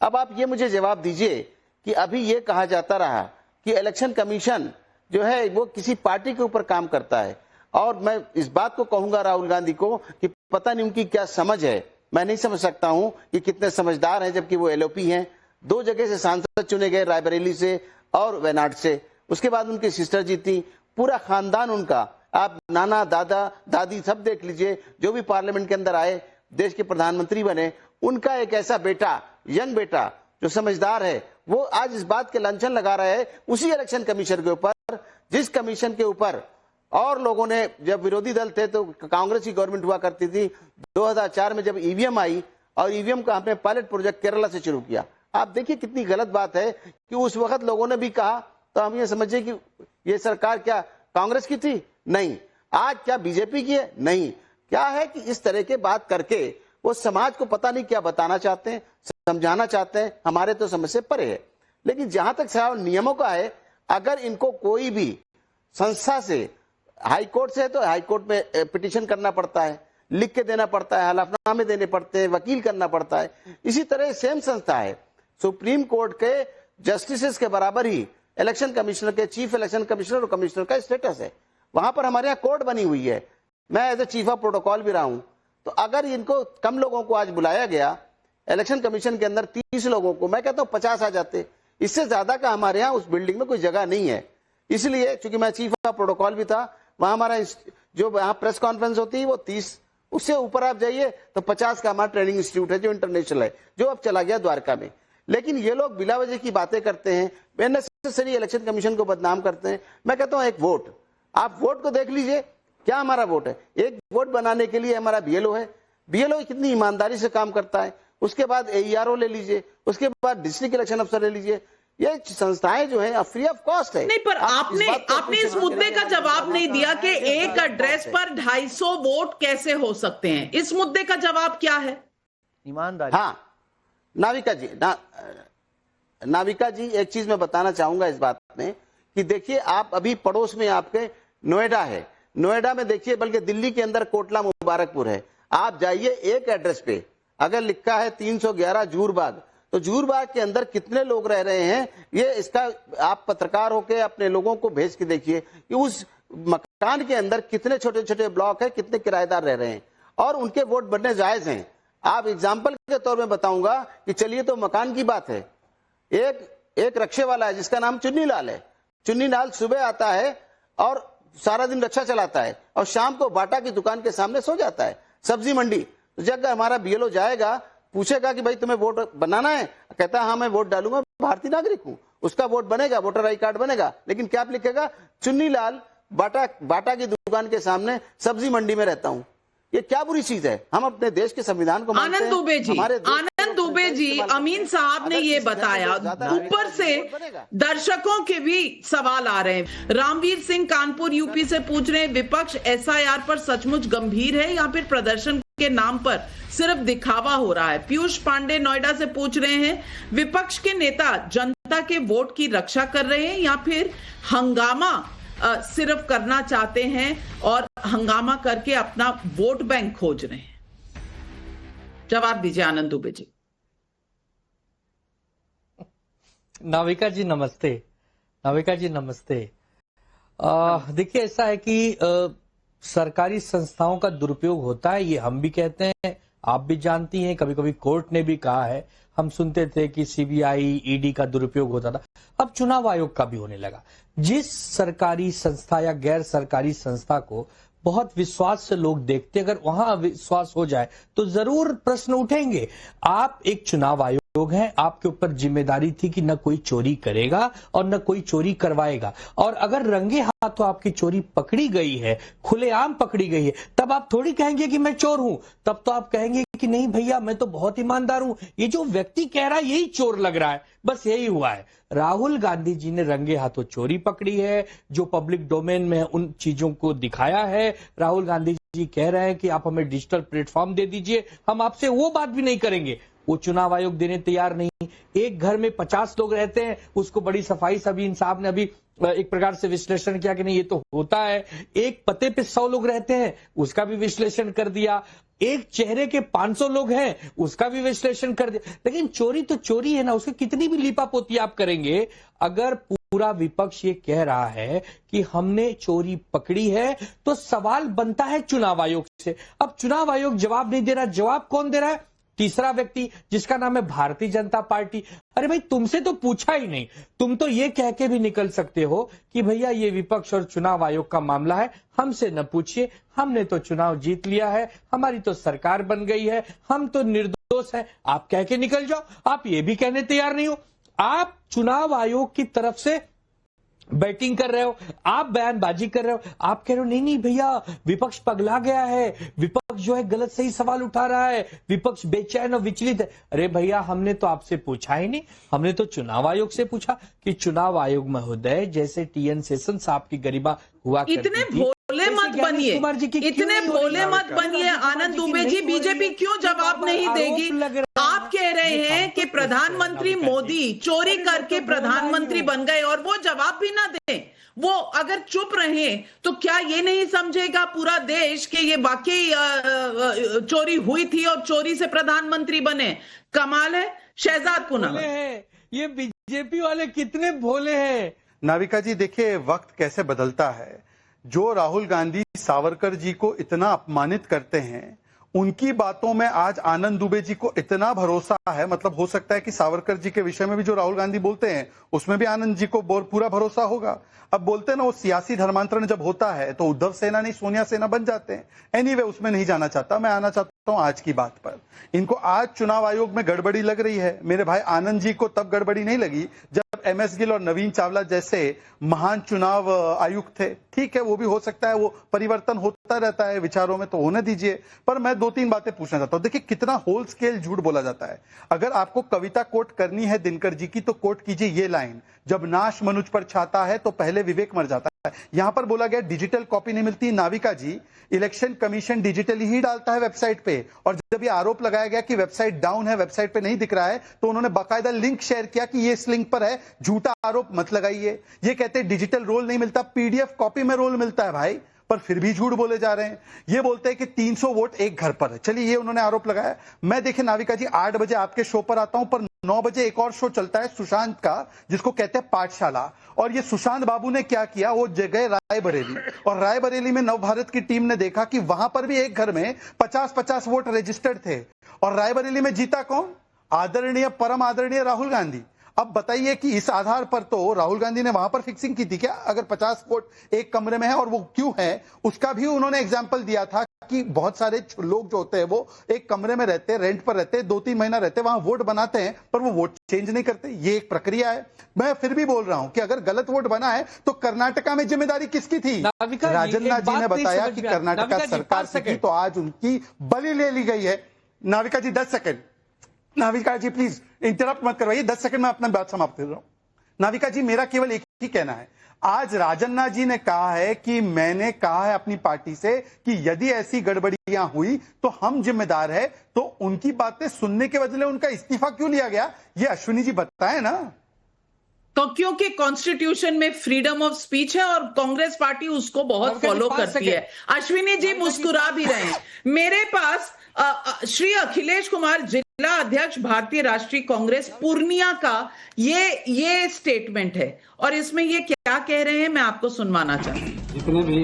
अब आप ये मुझे जवाब दीजिए कि अभी ये कहा जाता रहा कि इलेक्शन कमीशन जो है वो किसी पार्टी के ऊपर काम करता है, और मैं इस बात को कहूंगा राहुल गांधी को कि पता नहीं उनकी क्या समझ है। मैं नहीं समझ सकता हूं कि कितने समझदार हैं, जबकि वो एलओपी हैं। 2 जगह से सांसद चुने गए, रायबरेली से और वेनाड से। उसके बाद उनकी सिस्टर जीती, पूरा खानदान उनका, आप नाना दादा दादी सब देख लीजिए, जो भी पार्लियामेंट के अंदर आए, देश के प्रधानमंत्री बने, उनका एक ऐसा बेटा, यंग बेटा जो समझदार है, वो आज इस बात के लांछन लगा रहा है उसी इलेक्शन कमीशन के ऊपर जिस कमीशन के ऊपर और लोगों ने, जब विरोधी दल थे तो कांग्रेस की गवर्नमेंट हुआ करती थी, 2004 में जब ईवीएम आई और ईवीएम का हमने पायलट प्रोजेक्ट केरला से शुरू किया। आप देखिए कितनी गलत बात है कि उस वक्त लोगों ने भी कहा, तो हम ये समझिए कि ये सरकार क्या कांग्रेस की थी? नहीं। आज क्या बीजेपी की है? नहीं। क्या है कि इस तरह के बात करके वो समाज को पता नहीं क्या बताना चाहते हैं, समझाना चाहते हैं, हमारे तो समझ से परे है। लेकिन जहां तक सवाल नियमों का है, अगर इनको कोई भी संस्था से, हाई कोर्ट से है तो हाई कोर्ट में पिटीशन करना पड़ता है, लिख के देना पड़ता है, हलफनामे देने पड़ते हैं, वकील करना पड़ता है। इसी तरह सेम संस्था है, सुप्रीम कोर्ट के जस्टिसेस के बराबर ही इलेक्शन कमिश्नर के, चीफ इलेक्शन कमिश्नर और कमिश्नर का स्टेटस है। वहां पर हमारे यहाँ कोर्ट बनी हुई है, मैं as a chief of protocol भी रहा हूं। तो अगर इनको कम लोगों को आज बुलाया गया इलेक्शन कमीशन के अंदर, 30 लोगों को, मैं कहता हूं 50 आ जाते, इससे ज्यादा का हमारे यहाँ उस बिल्डिंग में कोई जगह नहीं है। इसलिए चूंकि मैं चीफ ऑफ प्रोटोकॉल भी था, वहां हमारा जो यहाँ प्रेस कॉन्फ्रेंस होती है वो 30, उससे ऊपर आप जाइए तो 50 का हमारा ट्रेनिंग इंस्टीट्यूट है जो इंटरनेशनल है, जो अब चला गया द्वारका में। लेकिन ये लोग बिला वजह की बातें करते हैं, बेनेसेसरी इलेक्शन कमीशन को बदनाम करते हैं। मैं कहता हूं एक वोट, आप वोट को देख लीजिए, क्या हमारा वोट है? एक वोट बनाने के लिए हमारा बीएलओ है, बीएलओ कितनी ईमानदारी से काम करता है। उसके बाद एईआरओ ले लीजिए, उसके बाद डिस्ट्रिक्ट इलेक्शन अफसर ले लीजिए, ये संस्थाएं जो है फ्री ऑफ कॉस्ट है। नहीं, पर आपने इस मुद्दे का जवाब नहीं दिया कि एक एड्रेस पर 250 वोट कैसे हो सकते हैं। इस मुद्दे का जवाब क्या है? ईमानदारी। हाँ नाविका जी, नाविका जी एक चीज मैं बताना चाहूंगा इस बात में कि देखिए, आप अभी पड़ोस में आपके नोएडा है, नोएडा में देखिए, बल्कि दिल्ली के अंदर कोटला मुबारकपुर है, आप जाइए एक एड्रेस पे अगर लिखा है 311 जूरबाग, तो जूरबाग के अंदर कितने लोग रह रहे हैं, ये इसका आप पत्रकार होके अपने लोगों को भेज के देखिए कि उस मकान के अंदर कितने छोटे छोटे ब्लॉक है, कितने किराएदार रह रहे हैं और उनके वोट बनने जायज हैं। आप एग्जाम्पल के तौर में बताऊंगा कि चलिए, तो मकान की बात है, एक रक्षे वाला है जिसका नाम चुन्नी लाल है। चुन्नी लाल सुबह आता है और सारा दिन रक्षा चलाता है और शाम को बाटा की दुकान के सामने सो जाता है, सब्जी मंडी। जब हमारा बीएलओ जाएगा, पूछेगा कि भाई तुम्हें वोट बनाना है, कहता है हाँ मैं वोट डालूंगा, भारतीय नागरिक हूं, उसका वोट बनेगा, वोटर आई कार्ड बनेगा, लेकिन क्या लिखेगा? चुन्नी लाल बाटा की दुकान के सामने सब्जी मंडी में रहता हूं। ये क्या बुरी चीज है? हम अपने देश के संविधान को मानते हैं। आनंद दुबे जी, अमीन साहब ने ये बताया, ऊपर से दर्शकों के भी सवाल आ रहे हैं। रामवीर सिंह कानपुर यूपी से पूछ रहे हैं, विपक्ष एसआईआर पर सचमुच गंभीर है या फिर प्रदर्शन के नाम पर सिर्फ दिखावा हो रहा है। पीयूष पांडे नोएडा से पूछ रहे हैं, विपक्ष के नेता जनता के वोट की रक्षा कर रहे हैं या फिर हंगामा सिर्फ करना चाहते हैं और हंगामा करके अपना वोट बैंक खोज रहे हैं? जवाब दीजिए आनंद दुबे जी। नाविका जी नमस्ते। नाविका जी नमस्ते। देखिए ऐसा है कि सरकारी संस्थाओं का दुरुपयोग होता है, ये हम भी कहते हैं, आप भी जानती हैं, कभी कभी कोर्ट ने भी कहा है। हम सुनते थे कि सीबीआई ईडी का दुरुपयोग होता था, अब चुनाव आयोग का भी होने लगा। जिस सरकारी संस्था या गैर सरकारी संस्था को बहुत विश्वास से लोग देखते, अगर वहां अविश्वास हो जाए तो जरूर प्रश्न उठेंगे। आप एक चुनाव आयोग हैं, आपके ऊपर जिम्मेदारी थी कि न कोई चोरी करेगा और न कोई चोरी करवाएगा, और अगर रंगे हाथों आपकी चोरी पकड़ी गई है, खुलेआम पकड़ी गई है, तब आप थोड़ी कहेंगे कि मैं चोर हूं, तब तो आप कहेंगे कि नहीं भैया मैं तो बहुत ईमानदार हूं, ये जो व्यक्ति कह रहा है यही चोर लग रहा है। बस यही हुआ है। राहुल गांधी जी ने रंगे हाथों चोरी पकड़ी है, जो पब्लिक डोमेन में उन चीजों को दिखाया है। राहुल गांधी जी कह रहे हैं कि आप हमें डिजिटल प्लेटफॉर्म दे दीजिए, हम आपसे वो बात भी नहीं करेंगे। वो चुनाव आयोग देने तैयार नहीं। एक घर में 50 लोग रहते हैं, उसको बड़ी सफाई सबीन साहब ने अभी एक प्रकार से विश्लेषण किया कि नहीं ये तो होता है। एक पते पे 100 लोग रहते हैं, उसका भी विश्लेषण कर दिया। एक चेहरे के 500 लोग हैं, उसका भी विश्लेषण कर दिया। लेकिन चोरी तो चोरी है ना, उसकी कितनी भी लीपापोती आप करेंगे, अगर पूरा विपक्ष ये कह रहा है कि हमने चोरी पकड़ी है, तो सवाल बनता है चुनाव आयोग से। अब चुनाव आयोग जवाब नहीं दे रहा, जवाब कौन दे रहा है? तीसरा व्यक्ति जिसका नाम है भारतीय जनता पार्टी। अरे भाई तुमसे तो पूछा ही नहीं, तुम तो ये कह के भी निकल सकते हो कि भैया ये विपक्ष और चुनाव आयोग का मामला है, हमसे न पूछिए, हमने तो चुनाव जीत लिया है, हमारी तो सरकार बन गई है, हम तो निर्दोष हैं, आप कह के निकल जाओ। आप ये भी कहने तैयार नहीं हो। आप चुनाव आयोग की तरफ से बैटिंग कर रहे हो, आप बयानबाजी कर रहे हो, आप कह रहे हो नहीं नहीं भैया विपक्ष पगला गया है, विपक्ष जो है गलत सही सवाल उठा रहा है, विपक्ष बेचैन और विचलित है। अरे भैया हमने तो आपसे पूछा ही नहीं, हमने तो चुनाव आयोग से पूछा कि चुनाव आयोग महोदय जैसे टीएन शेषन साहब की गरिमा हुआ करती थी, इतने भोले मत बनिए, इतने भोले मत बनिए आनंद दुबे जी। बीजेपी क्यों जवाब नहीं देगी? आप कह रहे हैं कि प्रधानमंत्री मोदी चोरी करके प्रधानमंत्री बन गए और वो जवाब भी ना दें, वो अगर चुप रहे तो क्या ये नहीं समझेगा पूरा देश कि ये वाकई चोरी हुई थी और चोरी से प्रधानमंत्री बने? कमाल है। शहजाद पूनम, ये बीजेपी वाले कितने भोले हैं। नाविका जी देखिए वक्त कैसे बदलता है। जो राहुल गांधी सावरकर जी को इतना अपमानित करते हैं, उनकी बातों में आज आनंद दुबे जी को इतना भरोसा है, मतलब हो सकता है कि सावरकर जी के विषय में भी जो राहुल गांधी बोलते हैं उसमें भी आनंद जी को पूरा भरोसा होगा। अब बोलते हैं ना वो सियासी धर्मांतरण जब होता है तो उद्धव सेना नहीं सोनिया सेना बन जाते हैं। एनीवे उसमें नहीं जाना चाहता, मैं आना चाहता हूं आज की बात पर। इनको आज चुनाव आयोग में गड़बड़ी लग रही है। मेरे भाई आनंद जी को तब गड़बड़ी नहीं लगी जब एमएस गिल और नवीन चावला जैसे महान चुनाव आयुक्त थे। ठीक है वो भी हो सकता है, वो परिवर्तन होता रहता है विचारों में, तो होने दीजिए। पर मैं 2-3 बातें पूछना चाहता हूं। देखिए कितना होल स्केल झूठ बोला जाता है। अगर आपको कविता कोट करनी है दिनकर जी की तो कोट कीजिए ये लाइन, जब नाश मनुज पर छाता है तो पहले विवेक मर जाता है। यहां पर बोला गया डिजिटल कॉपी नहीं मिलती। नाविका जी इलेक्शन कमीशन डिजिटली ही डालता है वेबसाइट पे, और जब ये आरोप लगाया गया कि वेबसाइट डाउन है, वेबसाइट पे नहीं दिख रहा है, तो उन्होंने बाकायदा लिंक शेयर किया कि ये इस लिंक पर है, झूठा आरोप मत लगाइए। ये कहते हैं डिजिटल रोल नहीं मिलता, पीडीएफ कॉपी में रोल मिलता है भाई, पर फिर भी झूठ बोले जा रहे हैं। ये बोलते हैं कि 300 वोट एक घर पर है। चलिए ये उन्होंने आरोप लगाया। मैं देखिए नाविका जी 8 बजे आपके शो पर आता हूं, पर 9 बजे एक और शो चलता है सुशांत का जिसको कहते हैं पाठशाला, और ये सुशांत बाबू ने क्या किया, वो जगह रायबरेली, और रायबरेली में नवभारत की टीम ने देखा कि वहां पर भी एक घर में 50-50 वोट रजिस्टर्ड थे, और रायबरेली में जीता कौन? आदरणीय परम आदरणीय राहुल गांधी। अब बताइए कि इस आधार पर तो राहुल गांधी ने वहां पर फिक्सिंग की थी क्या? अगर 50 वोट एक कमरे में है, और वो क्यों है उसका भी उन्होंने एग्जाम्पल दिया था कि बहुत सारे लोग जो होते हैं वो एक कमरे में रहते हैं, रेंट पर रहते हैं, 2-3 महीना रहते हैं, वहां वोट बनाते हैं पर वो वोट चेंज नहीं करते। ये एक प्रक्रिया है। मैं फिर भी बोल रहा हूं कि अगर गलत वोट बना है तो कर्नाटका में जिम्मेदारी किसकी थी? राजन्ना जी ने बताया कि कर्नाटका सरकार की, तो आज उनकी बलि ले ली गई है। Navika ji 10 second, Navika ji please interrupt मत करवाइए, 10 सेकंड में अपना बात समाप्त कर रहा हूं। नाविका जी मेरा केवल एक ही कहना है। आज राजन्ना जी ने कहा है कि मैंने कहा है अपनी पार्टी से कि यदि ऐसी गड़बड़ियां हुई तो हम जिम्मेदार है, तो उनकी बातें सुनने के बदले उनका इस्तीफा क्यों लिया गया, ये अश्विनी जी बताएं ना। तो क्योंकि कॉन्स्टिट्यूशन में फ्रीडम ऑफ स्पीच है और कांग्रेस पार्टी उसको बहुत फॉलो करती है। अश्विनी जी मुस्कुरा भी रहे हैं। मेरे पास श्री अखिलेश कुमार, जिला अध्यक्ष भारतीय राष्ट्रीय कांग्रेस पूर्णिया का ये स्टेटमेंट है और इसमें ये क्या कह रहे हैं मैं आपको सुनवाना चाहती हूँ। जितने भी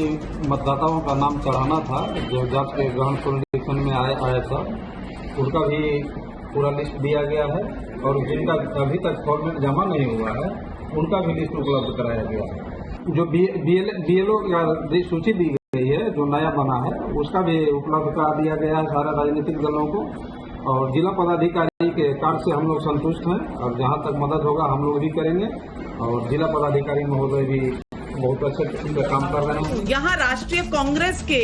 मतदाताओं का नाम चढ़ाना था जो जांच के ग्राउंड सोलिडिफिकेशन में आया था, उनका भी पूरा लिस्ट दिया गया है और जिनका अभी तक फॉर्मेट जमा नहीं हुआ है उनका भी लिस्ट उपलब्ध कराया गया है। जो BLO या सूची दी गई है जो नया बना है उसका भी उपलब्ध करा दिया गया है सारे राजनीतिक दलों को, और जिला पदाधिकारी के कार्य से हम लोग संतुष्ट हैं और जहां तक मदद होगा हम लोग भी करेंगे और जिला पदाधिकारी महोदय भी बहुत अच्छे से काम कर रहे हैं। यहाँ राष्ट्रीय कांग्रेस के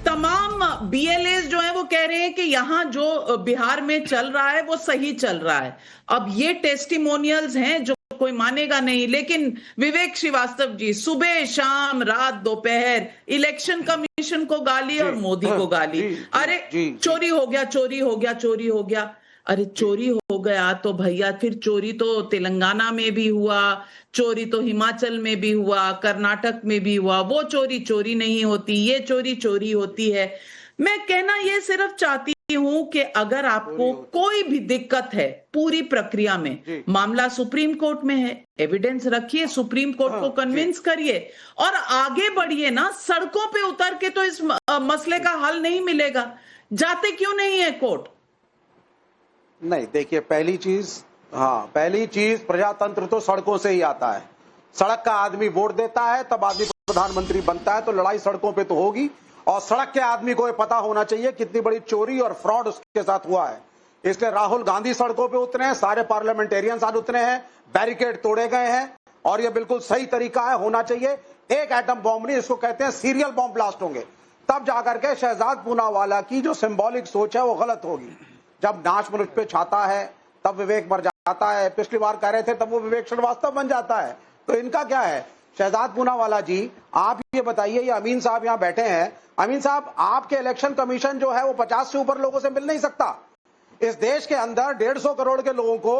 तमाम BLAs जो है वो कह रहे हैं कि यहाँ जो बिहार में चल रहा है वो सही चल रहा है। अब ये टेस्टिमोनियल्स हैं जो कोई मानेगा नहीं, लेकिन विवेक श्रीवास्तव जी सुबह शाम रात दोपहर इलेक्शन कमीशन को गाली और मोदी को गाली। अरे चोरी हो गया, चोरी हो गया, चोरी हो गया। अरे चोरी हो गया तो भैया फिर चोरी तो तेलंगाना में भी हुआ, चोरी तो हिमाचल में भी हुआ, कर्नाटक में भी हुआ। वो चोरी चोरी नहीं होती, ये चोरी चोरी होती है। मैं कहना ये सिर्फ चाहती हूं कि अगर आपको कोई भी दिक्कत है पूरी प्रक्रिया में, मामला सुप्रीम कोर्ट में है, एविडेंस रखिए, सुप्रीम कोर्ट को कन्विंस करिए और आगे बढ़िए ना। सड़कों पे उतर के तो इस मसले का हल नहीं मिलेगा। जाते क्यों नहीं है कोर्ट? नहीं, देखिए पहली चीज प्रजातंत्र तो सड़कों से ही आता है। सड़क का आदमी वोट देता है तब आदमी प्रधानमंत्री बनता है, तो लड़ाई सड़कों पे तो होगी। और सड़क के आदमी को ये पता होना चाहिए कितनी बड़ी चोरी और फ्रॉड उसके साथ हुआ है। इसलिए राहुल गांधी सड़कों पे उतरे हैं, सारे पार्लियामेंटेरियंस आज उतरे हैं, बैरिकेड तोड़े गए हैं और ये बिल्कुल सही तरीका है, होना चाहिए। एक एटम बॉम्ब नहीं, इसको कहते हैं सीरियल बॉम्ब ब्लास्ट होंगे, तब जाकर के शहजाद पूनावाला की जो सिंबॉलिक सोच है वो गलत होगी। जब नाच मनुष्य पे छाता है तब विवेक मर जाता है। पिछली बार कह रहे थे तब वो विवेक श्रीवास्तव बन जाता है। तो इनका क्या है? शहजाद पूनावाला जी, आप ये बताइए, ये अमीन साहब यहाँ बैठे हैं, अमीन साहब आपके इलेक्शन कमीशन जो है वो 50 से ऊपर लोगों से मिल नहीं सकता। इस देश के अंदर 150 करोड़ के लोगों को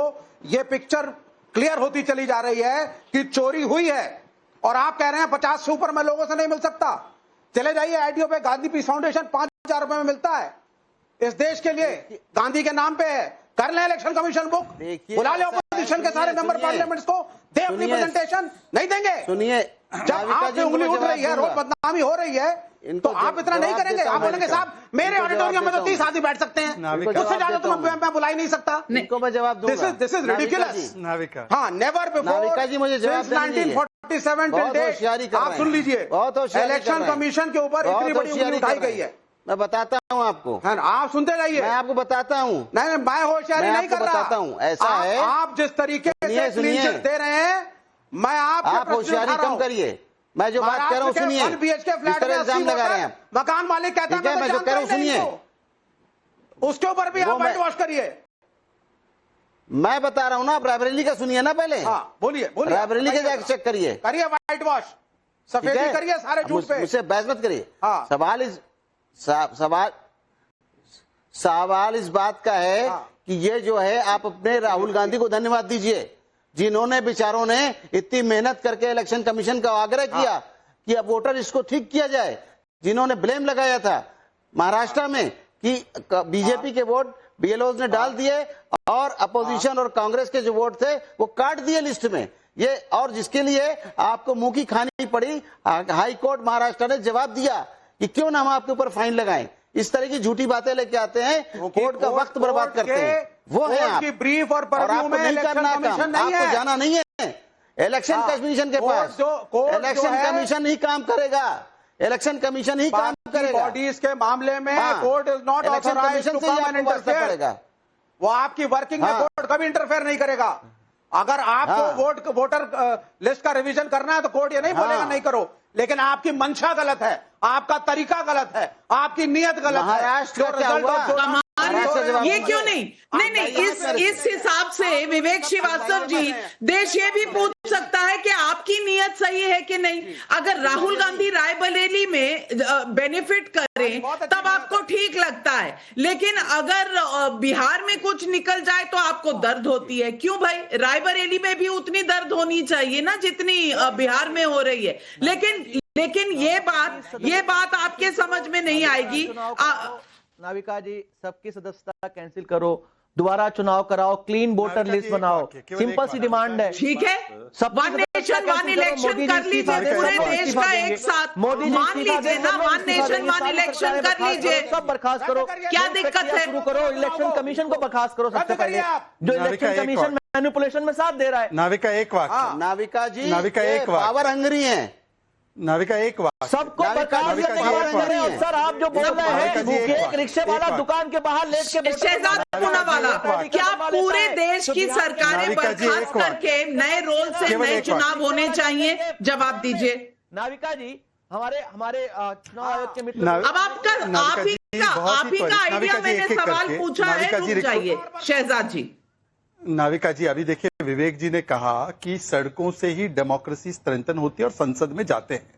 ये पिक्चर क्लियर होती चली जा रही है कि चोरी हुई है और आप कह रहे हैं 50 से ऊपर मैं लोगों से नहीं मिल सकता। चले जाइए IDO पे, गांधी पीस फाउंडेशन 5000 रुपए में मिलता है इस देश के लिए, गांधी के नाम पे है। कर ले इलेक्शन कमीशन बुक, बुला ले ऑपोजिशन के सारे मेंबर पार्लियामेंट को, दे अपनी प्रेजेंटेशन। नहीं देंगे? सुनिए, जब आप पे उंगली उठ रही है, रोज बदनामी हो रही है, तो आप इतना नहीं करेंगे? आप बोलेंगे साहब मेरे ऑडिटोरियम में तो 30 आदमी बैठ सकते हैं, उससे ज्यादा तो मैं बुला ही नहीं सकता। इनको मैं जवाब दूंगा। This is ridiculous. हाँ, नेवर बिफोर नाविका जी मुझे जवाब देने दीजिए। 1947 टिल डेट आप सुन लीजिए, इलेक्शन कमीशन के ऊपर इतनी बड़ी उंगली उठाई गई है। मैं बताता हूँ आपको। हाँ, आप सुनते जाइए, मैं आपको बताता हूँ। नहीं, मैं होशियारी नहीं कर रहा, बताता हूँ। ऐसा है, आप जिस तरीके से क्लीन चिट दे रहे हैं, मैं आप होशियारी कम करिए। मैं जो बात कह रहा हूँ सुनिए, 1 BHK फ्लैट में इल्जाम लगा रहे हैं, मकान मालिक कहता है मैं जो कह रहा हूँ सुनिए, उसके ऊपर भी आप व्हाइट वॉश करिए। मैं बता रहा हूँ ना, आप रायबरेली का सुनिए ना पहले। हाँ, बोलिए रायबरेली का जाकर चेक करिए, व्हाइट वॉश, सफेदी करिए सारे झूठ पे। मुझसे बहस मत करिए। हाँ। सवाल इस बात का है कि ये जो है, आप अपने राहुल गांधी को धन्यवाद दीजिए जिन्होंने बेचारों ने इतनी मेहनत करके इलेक्शन कमीशन का आग्रह किया कि अब वोटर इसको ठीक किया जाए। जिन्होंने ब्लेम लगाया था महाराष्ट्र में कि बीजेपी के वोट BLOs ने डाल दिए और अपोजिशन और कांग्रेस के जो वोट थे वो काट दिए लिस्ट में, ये और जिसके लिए आपको मुंह की खानी पड़ी। हाई कोर्ट महाराष्ट्र ने जवाब दिया कि क्यों ना हम आपके ऊपर फाइन लगाएं। इस तरह की झूठी बातें लेके आते हैं, कोर्ट का वक्त बर्बाद करते हैं। वो है आप, ब्रीफ और आपको नहीं करना काम, आपको जाना नहीं है इलेक्शन कमीशन के पास। इलेक्शन कमीशन ही काम करेगा, इलेक्शन कमीशन ही काम करेगा। बॉडीज के मामले में court is not authorised to come and interfere. वो आपकी वर्किंग में कोर्ट कभी इंटरफेयर नहीं करेगा। अगर आपको वोटर लिस्ट का रिवीजन करना है तो कोर्ट ये नहीं बोलेगा नहीं करो, लेकिन आपकी मंशा गलत है, आपका तरीका गलत है, आपकी नीयत गलत है। महाराष्ट्र जवाब ये क्यों नहीं? नहीं, इस हिसाब से विवेक श्रीवास्तव जी, देश ये भी पूछ सकता है कि आपकी नीयत सही है कि नहीं। अगर राहुल गांधी रायबरेली में बेनिफिट करें तब आपको ठीक लगता है, लेकिन अगर बिहार में कुछ निकल जाए तो आपको दर्द होती है। क्यों भाई? रायबरेली में भी उतनी दर्द होनी चाहिए ना जितनी बिहार में हो रही है। लेकिन ये बात आपके समझ में नहीं आएगी। नाविका जी, सबकी सदस्यता कैंसिल करो, दोबारा चुनाव कराओ, क्लीन वोटर लिस्ट बनाओ, सिंपल सी डिमांड है। ठीक है, वन नेशन वन इलेक्शन कर लीजिए पूरे देश का एक साथ। मोदी मान लीजिए ना, वन नेशन वन इलेक्शन कर लीजिए, सब बर्खास्त करो। क्या दिक्कत है? शुरू करो, इलेक्शन कमीशन को बर्खास्त करो सबसे पहले, जो इलेक्शन कमीशन मैनिपुलेशन में साथ दे रहा है। नाविका एक वाक्य, नाविका जी नाविका एक वाक्य, पावर हंगरी है नाविका एक वाक्य, सबको सर आप जो बोल रहे हैं, एक रिक्शे वाला दुकान के बाहर लेट के शहजाद पूनावाला, क्या पूरे देश की सरकारें बर्खास्त करके नए रोल से नए चुनाव होने चाहिए? जवाब दीजिए नाविका जी। हमारे चुनाव आयोग के मित्र, अब आप ही का आइडिया, मैंने सवाल पूछा है, रुक जाइए शहजाद जी। नाविका जी, अभी देखिए विवेक जी ने कहा कि सड़कों से ही डेमोक्रेसी स्ट्रेंथन होती है और संसद में जाते हैं,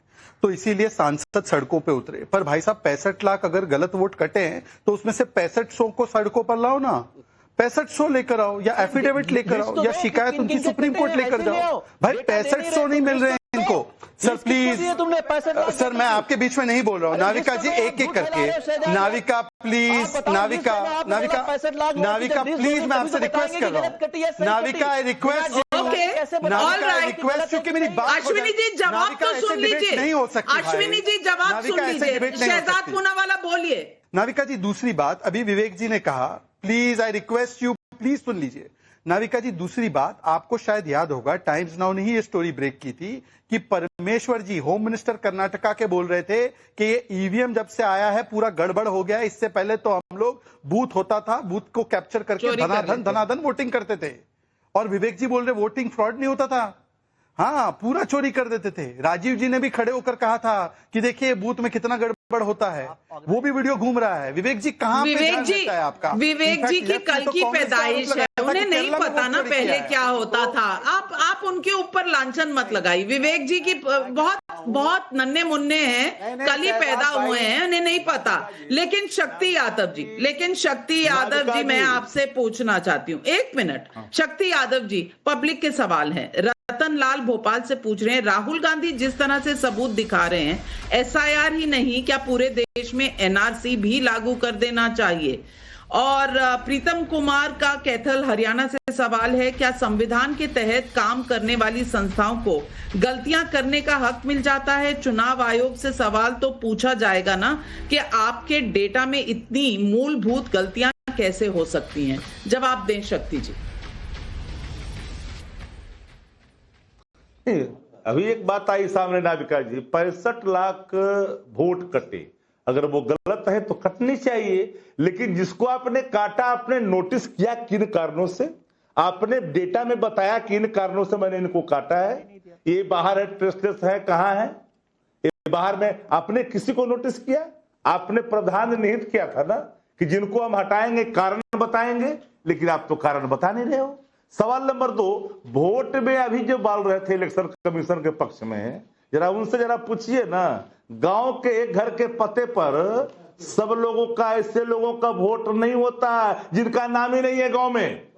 तो इसीलिए सांसद सड़कों पे उतरे। पर भाई साहब 65 लाख अगर गलत वोट कटे हैं तो उसमें से 6500 को सड़कों पर लाओ ना, 6500 लेकर आओ, या एफिडेविट लेकर आओ, या शिकायत उनकी सुप्रीम कोर्ट लेकर जाओ। भाई 6500 नहीं मिल रहे हैं इनको। सर प्लीज, सर मैं आपके बीच में नहीं बोल रहा हूँ। नाविका जी एक एक करके, नाविका प्लीज, नाविका प्लीज, मैं आपसे रिक्वेस्ट कर रहा हूँ। नाविका रिक्वेस्ट, क्योंकि मेरी बात, अश्विनी जी जवाब तो सुन लीजिए, नहीं हो सकती। अश्विनी जी जवाब सुन लीजिए, शहजाद पूनावाला बोलिए। नाविका जी दूसरी बात, अभी विवेक जी ने कहा please I request you, please सुन लीजिए। नाविका जी दूसरी बात, आपको शायद याद होगा टाइम्स नाउ ने ही ये स्टोरी ब्रेक की थी कि परमेश्वर जी होम मिनिस्टर कर्नाटका के बोल रहे थे कि ये ईवीएम जब से आया है पूरा गड़बड़ हो गया है, इससे पहले तो हम लोग बूथ होता था, बूथ को कैप्चर करके धनाधन वोटिंग करते थे, और विवेक जी बोल रहे वोटिंग फ्रॉड नहीं होता था, हाँ पूरा चोरी कर देते थे। राजीव जी ने भी खड़े होकर कहा था कि देखिए बूथ में कितना गड़बड़ होता है, वो भी वीडियो घूम रहा है। विवेक जी कहाँ पे ध्यान देता है आपका? विवेक जी की कल की पैदाइश है, उन्हें नहीं पता ना पहले क्या होता था। आप उनके ऊपर लांछन मत लगाई। विवेक जी की बहुत नन्हे मुन्ने हैं, कल ही पैदा हुए हैं, उन्हें नहीं पता। लेकिन शक्ति यादव जी मैं आपसे पूछना चाहती हूँ, एक मिनट। शक्ति यादव जी, पब्लिक के सवाल है। रतन लाल भोपाल से पूछ रहे हैं, राहुल गांधी जिस तरह से सबूत दिखा रहे हैं, एसआईआर ही नहीं क्या पूरे देश में एनआरसी भी लागू कर देना चाहिए? और प्रीतम कुमार का कैथल हरियाणा से सवाल है, क्या संविधान के तहत काम करने वाली संस्थाओं को गलतियां करने का हक मिल जाता है? चुनाव आयोग से सवाल तो पूछा जाएगा ना कि आपके डेटा में इतनी मूलभूत गलतियां कैसे हो सकती हैं? जवाब दें शक्ति जी। अभी एक बात आई सामने नाविका जी, 65 लाख वोट कटे, अगर वो गलत है तो कटनी चाहिए, लेकिन जिसको आपने काटा आपने नोटिस किया किन कारणों से, आपने डेटा में बताया कि इन कारणों से मैंने इनको काटा है, ये बाहर है, ट्रेसलेस है, कहां है ये बाहर में, आपने किसी को नोटिस किया? आपने प्रावधान निहित किया था ना कि जिनको हम हटाएंगे कारण बताएंगे, लेकिन आप तो कारण बता नहीं रहे हो। सवाल नंबर 2, वोट में अभी जो बोल रहे थे इलेक्शन कमीशन के पक्ष में, जरा उनसे जरा पूछिए ना, गांव के एक घर के पते पर सब लोगों का, ऐसे लोगों का वोट नहीं होता जिनका नाम ही नहीं है गांव में।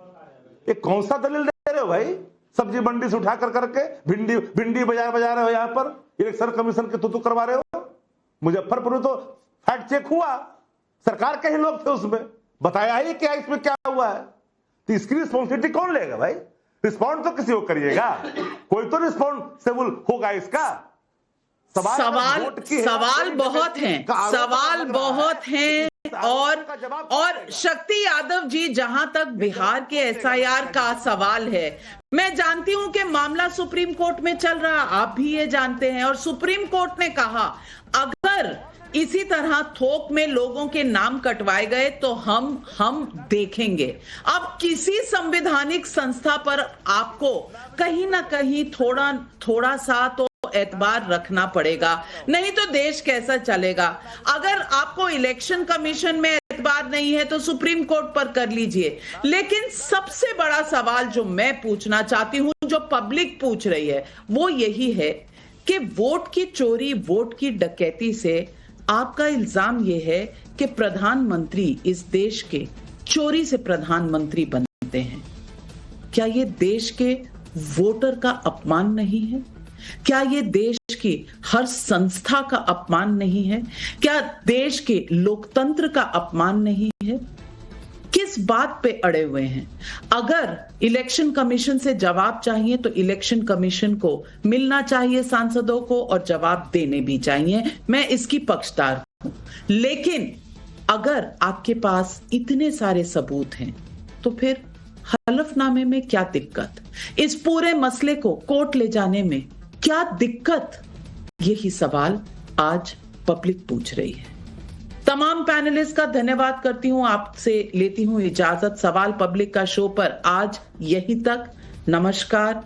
ये कौन सा दलील दे रहे हो भाई? सब्जी मंडी से उठा कर करके भिंडी बजा रहे हो, यहाँ पर इलेक्शन कमीशन के तू करवा रहे हो। मुजफ्फरपुर तो फैक्ट चेक हुआ, सरकार के ही लोग थे, उसमें बताया ही क्या इसमें क्या हुआ है, तो इसकी रिस्पॉन्सिबिलिटी कौन लेगा भाई? रिस्पॉन्ड तो किसी को करिएगा, कोई तो रिस्पॉन्सिबल होगा इसका। सवाल बहुत हैं, और शक्ति यादव जी, जहां तक बिहार के एसआईआर का सवाल है, मैं जानती हूं कि मामला सुप्रीम कोर्ट में चल रहा, आप भी ये जानते हैं, और सुप्रीम कोर्ट ने कहा अगर इसी तरह थोक में लोगों के नाम कटवाए गए तो हम देखेंगे। अब किसी संवैधानिक संस्था पर आपको कहीं ना कहीं थोड़ा सा तो एतबार रखना पड़ेगा, नहीं तो देश कैसा चलेगा? अगर आपको इलेक्शन कमीशन में एतबार नहीं है तो सुप्रीम कोर्ट पर कर लीजिए। लेकिन सबसे बड़ा सवाल जो मैं पूछना चाहती हूं, जो पब्लिक पूछ रही है, वो यही है कि वोट की चोरी, वोट की डकैती से आपका इल्जाम यह है कि प्रधानमंत्री इस देश के चोरी से प्रधानमंत्री बनते हैं। क्या ये देश के वोटर का अपमान नहीं है? क्या ये देश की हर संस्था का अपमान नहीं है? क्या देश के लोकतंत्र का अपमान नहीं है? किस बात पे अड़े हुए हैं? अगर इलेक्शन कमीशन से जवाब चाहिए तो इलेक्शन कमीशन को मिलना चाहिए सांसदों को, और जवाब देने भी चाहिए। मैं इसकी पक्षदार हूं। लेकिन अगर आपके पास इतने सारे सबूत हैं तो फिर हलफनामे में क्या दिक्कत? इस पूरे मसले को कोर्ट ले जाने में क्या दिक्कत? यही सवाल आज पब्लिक पूछ रही है। तमाम पैनलिस्ट का धन्यवाद करती हूं, आपसे लेती हूं इजाजत। सवाल पब्लिक का शो पर आज यही तक। नमस्कार।